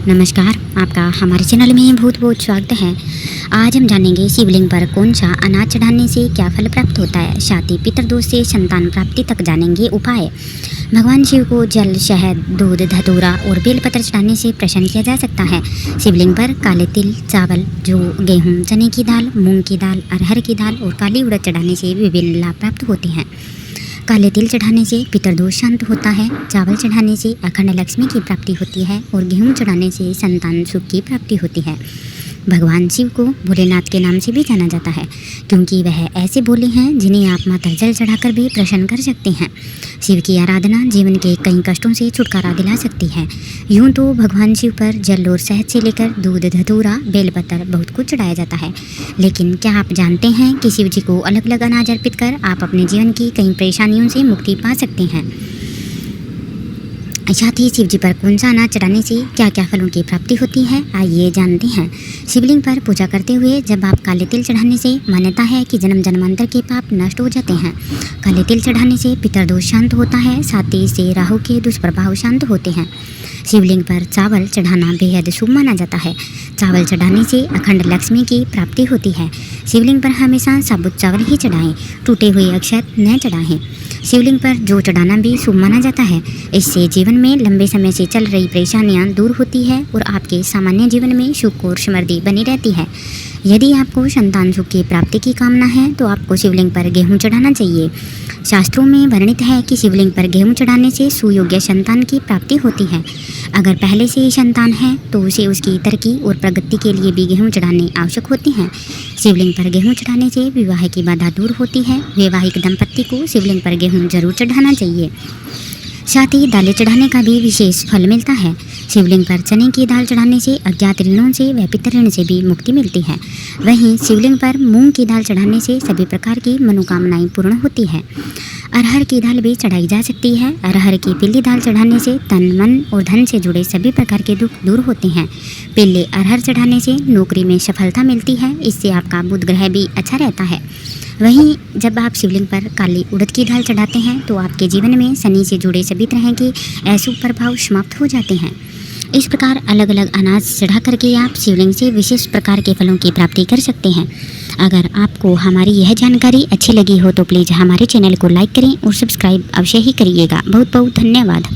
नमस्कार, आपका हमारे चैनल में बहुत बहुत स्वागत है। आज हम जानेंगे शिवलिंग पर कौन सा अनाज चढ़ाने से क्या फल प्राप्त होता है। साथ ही पितृदोष से संतान प्राप्ति तक जानेंगे उपाय। भगवान शिव को जल, शहद, दूध, धतूरा और बेलपत्र चढ़ाने से प्रसन्न किया जा सकता है। शिवलिंग पर काले तिल, चावल, जौ, गेहूँ, चने की दाल, मूंग की दाल, अरहर की दाल और काली उड़द चढ़ाने से विभिन्न लाभ प्राप्त होते हैं। काले तिल चढ़ाने से पितृदोष शांत होता है। चावल चढ़ाने से अखंड लक्ष्मी की प्राप्ति होती है और गेहूं चढ़ाने से संतान सुख की प्राप्ति होती है। भगवान शिव को भोलेनाथ के नाम से भी जाना जाता है, क्योंकि वह ऐसे भोले हैं जिन्हें आप मात्र जल चढ़ाकर भी प्रसन्न कर सकते हैं। शिव की आराधना जीवन के कई कष्टों से छुटकारा दिला सकती है। यूँ तो भगवान शिव पर जल और शहद से लेकर दूध, धतूरा, बेलपत्र बहुत कुछ चढ़ाया जाता है, लेकिन क्या आप जानते हैं कि शिव जी को अलग अलग अनाज अर्पित कर आप अपने जीवन की कई परेशानियों से मुक्ति पा सकते हैं। साथ ही शिव जी पर कौन सा अनाज चढ़ाने से क्या क्या फलों की प्राप्ति होती है, आइए जानते हैं। शिवलिंग पर पूजा करते हुए जब आप काले तिल चढ़ाने से मान्यता है कि जन्म जन्मांतर के पाप नष्ट हो जाते हैं। काले तिल चढ़ाने से पितृदोष शांत होता है, साथ ही इससे राहु के दुष्प्रभाव शांत होते हैं। शिवलिंग पर चावल चढ़ाना बेहद शुभ माना जाता है। चावल चढ़ाने से अखंड लक्ष्मी की प्राप्ति होती है। शिवलिंग पर हमेशा साबुत चावल ही चढ़ाएं, टूटे हुए अक्षत न चढ़ाएं। शिवलिंग पर जौ चढ़ाना भी शुभ माना जाता है। इससे जीवन में लंबे समय से चल रही परेशानियां दूर होती है और आपके सामान्य जीवन में सुख और समृद्धि बनी रहती है। यदि आपको संतान सुख की प्राप्ति की कामना है तो आपको शिवलिंग पर गेहूं चढ़ाना चाहिए। शास्त्रों में वर्णित है कि शिवलिंग पर गेहूं चढ़ाने से सुयोग्य संतान की प्राप्ति होती है। अगर पहले से ही संतान है तो उसे उसकी तरक्की और प्रगति के लिए भी गेहूं चढ़ाने आवश्यक होते हैं। शिवलिंग पर गेहूं चढ़ाने से विवाह की बाधा दूर होती है। वैवाहिक दंपति को शिवलिंग पर गेहूं जरूर चढ़ाना चाहिए। साथ ही दालें चढ़ाने का भी विशेष फल मिलता है। शिवलिंग पर चने की दाल चढ़ाने से अज्ञात ऋणों से व पितृ ऋण से भी मुक्ति मिलती है। वहीं शिवलिंग पर मूंग की दाल चढ़ाने से सभी प्रकार की मनोकामनाएं पूर्ण होती है। अरहर की दाल भी चढ़ाई जा सकती है। अरहर की पीली दाल चढ़ाने से तन, मन और धन से जुड़े सभी प्रकार के दुख दूर होते हैं। पीले अरहर चढ़ाने से नौकरी में सफलता मिलती है। इससे आपका बुध ग्रह भी अच्छा रहता है। वहीं जब आप शिवलिंग पर काली उड़द की दाल चढ़ाते हैं तो आपके जीवन में शनि से जुड़े सभी तरह के अशुभ प्रभाव समाप्त हो जाते हैं। इस प्रकार अलग अलग अनाज चढ़ा करके आप शिवलिंग से विशेष प्रकार के फलों की प्राप्ति कर सकते हैं। अगर आपको हमारी यह जानकारी अच्छी लगी हो तो प्लीज़ हमारे चैनल को लाइक करें और सब्सक्राइब अवश्य ही करिएगा। बहुत बहुत धन्यवाद।